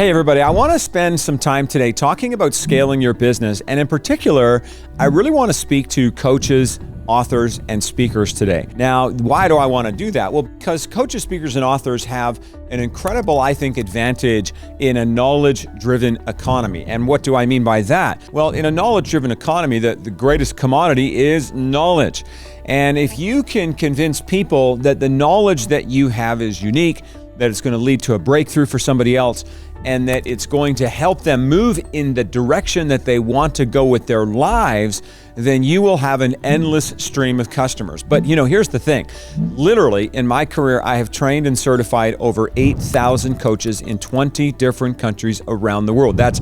Hey everybody, I want to spend some time today talking about scaling your business. And in particular, I really want to speak to coaches, authors, and speakers today. Now, why do I want to do that? Well, because coaches, speakers, and authors have an incredible, I think, advantage in a knowledge-driven economy. And what do I mean by that? Well, in a knowledge-driven economy, the greatest commodity is knowledge. And if you can convince people that the knowledge that you have is unique, that it's going to lead to a breakthrough for somebody else, and that it's going to help them move in the direction that they want to go with their lives, then you will have an endless stream of customers. But here's the thing. Literally, in my career, I have trained and certified over 8,000 coaches in 20 different countries around the world. That's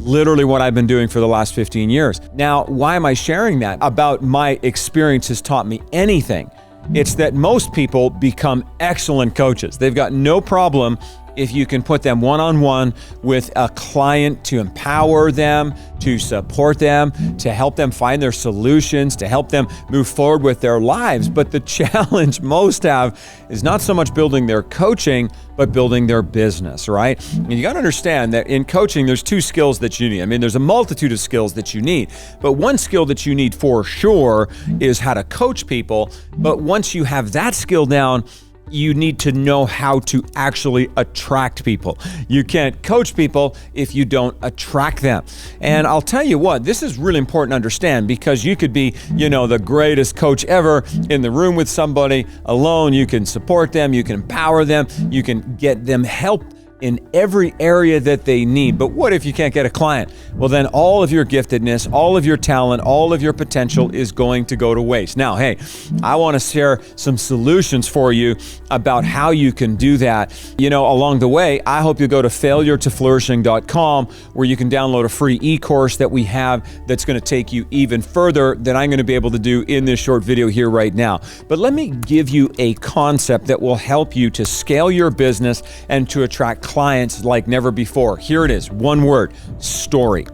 literally what I've been doing for the last 15 years. Now, why am I sharing that? About my experience has taught me anything. It's that most people become excellent coaches. They've got no problem if you can put them one-on-one with a client to empower them, to support them, to help them find their solutions, to help them move forward with their lives. But the challenge most have is not so much building their coaching, but building their business, right? And you got to understand that in coaching, there's two skills that you need. I mean, there's a multitude of skills that you need, but one skill that you need for sure is how to coach people. But once you have that skill down, you need to know how to actually attract people. You can't coach people if you don't attract them. And I'll tell you what, this is really important to understand, because you could be, the greatest coach ever in the room with somebody alone. You can support them, you can empower them, you can get them help in every area that they need. But what if you can't get a client? Well, then all of your giftedness, all of your talent, all of your potential is going to go to waste. Now, hey, I want to share some solutions for you about how you can do that. Along the way, I hope you go to failuretoflourishing.com, where you can download a free e-course that we have that's going to take you even further than I'm going to be able to do in this short video here right now. But let me give you a concept that will help you to scale your business and to attract clients like never before. Here it is. One word: story.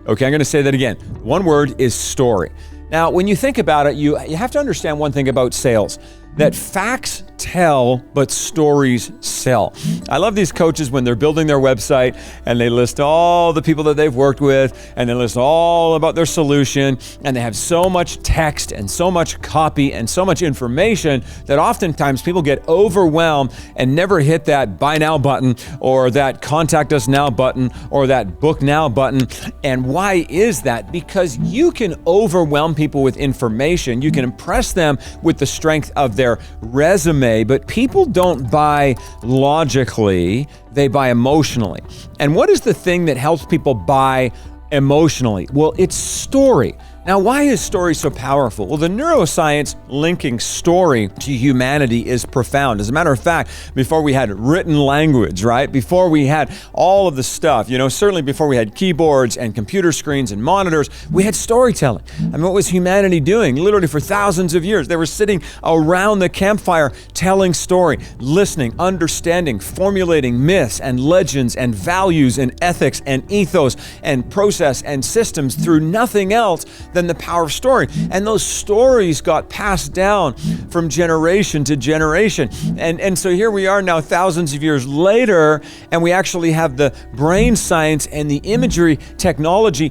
Okay, I'm going to say that again. One word is story. Now, when you think about it, you have to understand one thing about sales, that facts tell, but stories sell. I love these coaches when they're building their website and they list all the people that they've worked with, and they list all about their solution, and they have so much text and so much copy and so much information that oftentimes people get overwhelmed and never hit that buy now button, or that contact us now button, or that book now button. And why is that? Because you can overwhelm people with information. You can impress them with the strength of their resume, but people don't buy logically, they buy emotionally. And what is the thing that helps people buy emotionally? Well, it's story. Now, why is story so powerful? Well, the neuroscience linking story to humanity is profound. As a matter of fact, before we had written language, right? Before we had all of the stuff, certainly before we had keyboards and computer screens and monitors, we had storytelling. I mean, what was humanity doing? Literally for thousands of years, they were sitting around the campfire telling story, listening, understanding, formulating myths and legends and values and ethics and ethos and process and systems through nothing else than the power of story. And those stories got passed down from generation to generation. And so here we are now thousands of years later, and we actually have the brain science and the imaging technology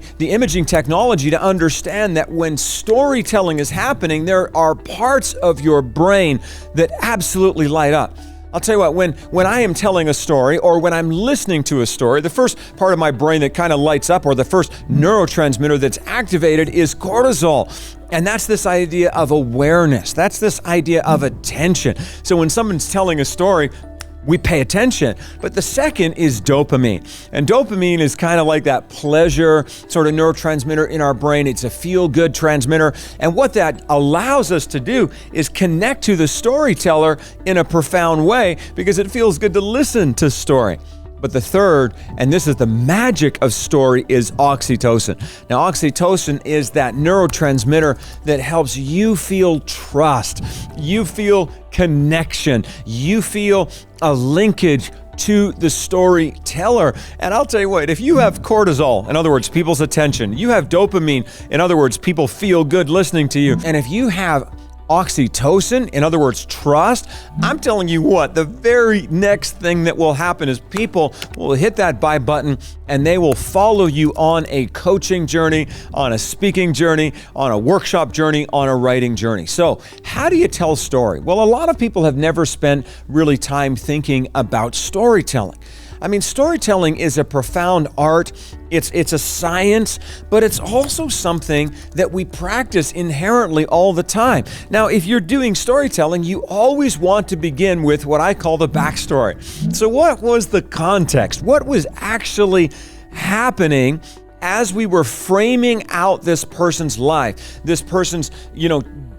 to understand that when storytelling is happening, there are parts of your brain that absolutely light up. I'll tell you what, when I am telling a story, or when I'm listening to a story, the first part of my brain that kind of lights up, or the first neurotransmitter that's activated, is cortisol. And that's this idea of awareness. That's this idea of attention. So when someone's telling a story, we pay attention. But the second is dopamine. And dopamine is kind of like that pleasure sort of neurotransmitter in our brain. It's a feel-good transmitter. And what that allows us to do is connect to the storyteller in a profound way, because it feels good to listen to story. But the third, and this is the magic of story, is oxytocin. Now, oxytocin is that neurotransmitter that helps you feel trust. You feel connection. You feel a linkage to the storyteller. And I'll tell you what, if you have cortisol, in other words, people's attention, you have dopamine, in other words, people feel good listening to you, and if you have oxytocin, in other words, trust, I'm telling you what, the very next thing that will happen is people will hit that buy button and they will follow you on a coaching journey, on a speaking journey, on a workshop journey, on a writing journey. So how do you tell a story? Well, a lot of people have never spent really time thinking about storytelling. I mean, storytelling is a profound art. It's a science, but it's also something that we practice inherently all the time. Now, if you're doing storytelling, you always want to begin with what I call the backstory. So what was the context? What was actually happening as we were framing out this person's life, this person's,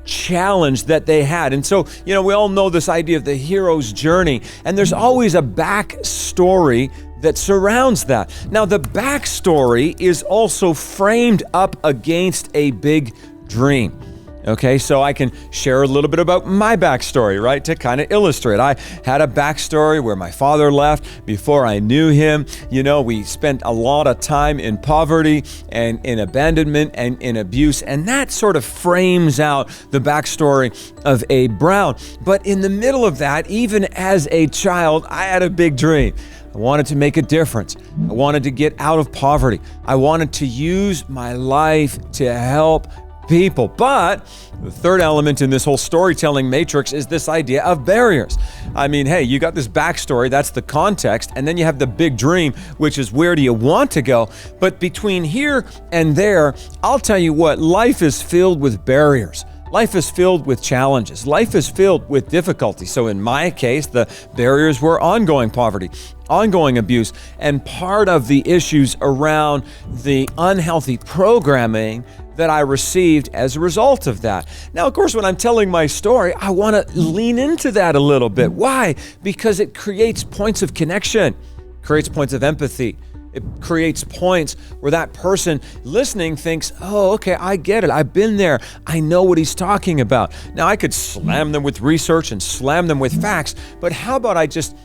challenge that they had? And so, we all know this idea of the hero's journey, and there's always a backstory that surrounds that. Now, the backstory is also framed up against a big dream. Okay, so I can share a little bit about my backstory, right, to kind of illustrate. I had a backstory where my father left before I knew him. We spent a lot of time in poverty and in abandonment and in abuse, and that sort of frames out the backstory of Abe Brown. But in the middle of that, even as a child, I had a big dream. I wanted to make a difference. I wanted to get out of poverty. I wanted to use my life to help people. But the third element in this whole storytelling matrix is this idea of barriers. I mean, hey, you got this backstory, that's the context, and then you have the big dream, which is where do you want to go? But between here and there, I'll tell you what, life is filled with barriers. Life is filled with challenges. Life is filled with difficulty. So in my case, the barriers were ongoing poverty, ongoing abuse, and part of the issues around the unhealthy programming that I received as a result of that. Now, of course, when I'm telling my story, I want to lean into that a little bit. Why? Because it creates points of connection, creates points of empathy. It creates points where that person listening thinks, oh, okay, I get it. I've been there. I know what he's talking about. Now, I could slam them with research and slam them with facts, but how about I just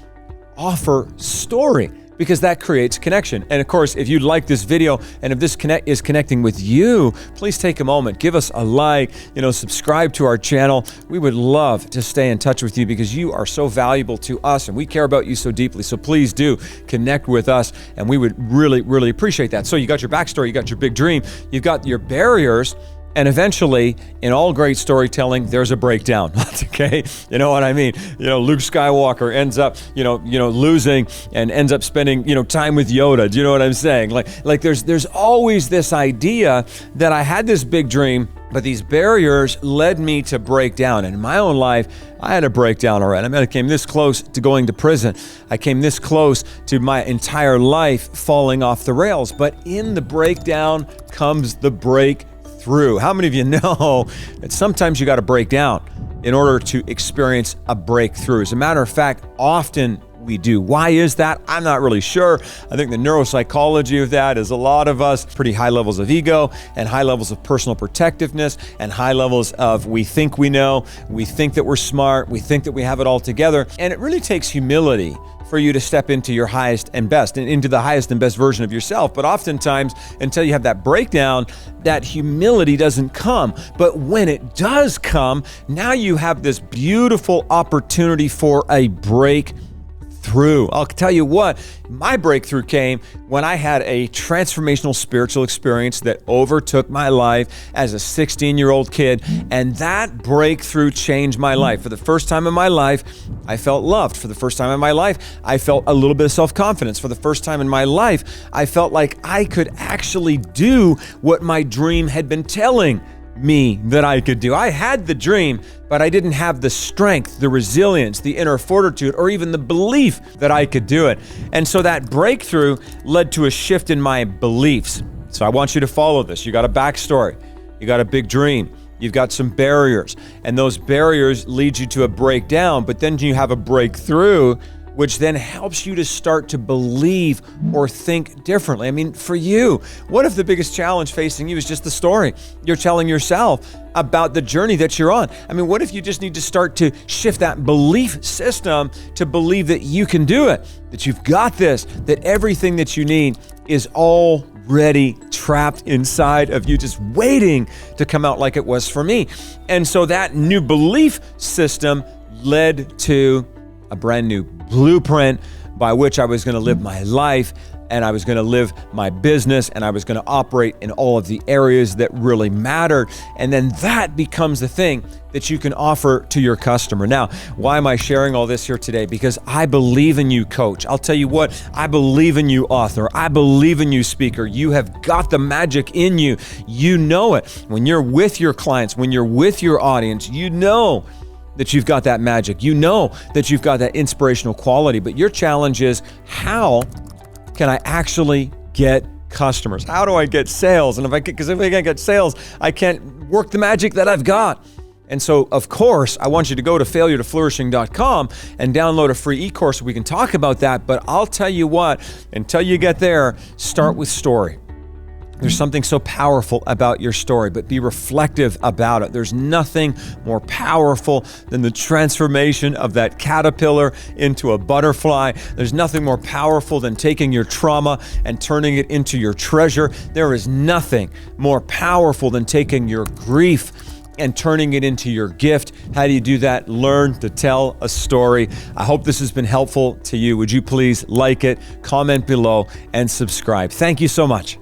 offer story? Because that creates connection. And of course, if you like this video and if this is connecting with you, please take a moment, give us a like, subscribe to our channel. We would love to stay in touch with you because you are so valuable to us and we care about you so deeply. So please do connect with us and we would really, really appreciate that. So you got your backstory, you got your big dream, you've got your barriers, and eventually, in all great storytelling, there's a breakdown, okay? You know what I mean? Luke Skywalker ends up, losing and ends up spending, time with Yoda. Do you know what I'm saying? Like there's always this idea that I had this big dream, but these barriers led me to break down. And in my own life, I had a breakdown already. I came this close to going to prison. I came this close to my entire life falling off the rails. But in the breakdown comes the breakthrough. How many of you know that sometimes you got to break down in order to experience a breakthrough? As a matter of fact, often we do. Why is that? I'm not really sure. I think the neuropsychology of that is a lot of us pretty high levels of ego and high levels of personal protectiveness and high levels of we think we know, we think that we're smart, we think that we have it all together. And it really takes humility for you to step into your highest and best and into the highest and best version of yourself. But oftentimes, until you have that breakdown, that humility doesn't come. But when it does come, now you have this beautiful opportunity for a breakthrough. I'll tell you what, my breakthrough came when I had a transformational spiritual experience that overtook my life as a 16-year-old kid, and that breakthrough changed my life. For the first time in my life, I felt loved. For the first time in my life, I felt a little bit of self-confidence. For the first time in my life, I felt like I could actually do what my dream had been telling me that I could do. I had the dream, but I didn't have the strength, the resilience, the inner fortitude, or even the belief that I could do it. And so that breakthrough led to a shift in my beliefs. So I want you to follow this. You got a backstory. You got a big dream. You've got some barriers, and those barriers lead you to a breakdown, but then you have a breakthrough, which then helps you to start to believe or think differently. For you, what if the biggest challenge facing you is just the story you're telling yourself about the journey that you're on? What if you just need to start to shift that belief system to believe that you can do it, that you've got this, that everything that you need is already true? trapped inside of you, just waiting to come out like it was for me. And so that new belief system led to a brand new blueprint by which I was going to live my life, and I was going to live my business, and I was going to operate in all of the areas that really mattered. And then that becomes the thing that you can offer to your customer. Now, why am I sharing all this here today? Because I believe in you, coach. I'll tell you what, I believe in you, author. I believe in you, speaker. You have got the magic in you. You know it. When you're with your clients, when you're with your audience, you know that you've got that magic. You know that you've got that inspirational quality. But your challenge is, how can I actually get customers? How do I get sales? And because if I can't get sales, I can't work the magic that I've got. And so, of course, I want you to go to failuretoflourishing.com and download a free e-course. We can talk about that. But I'll tell you what, until you get there, start with story. There's something so powerful about your story, but be reflective about it. There's nothing more powerful than the transformation of that caterpillar into a butterfly. There's nothing more powerful than taking your trauma and turning it into your treasure. There is nothing more powerful than taking your grief and turning it into your gift. How do you do that? Learn to tell a story. I hope this has been helpful to you. Would you please like it, comment below, and subscribe? Thank you so much.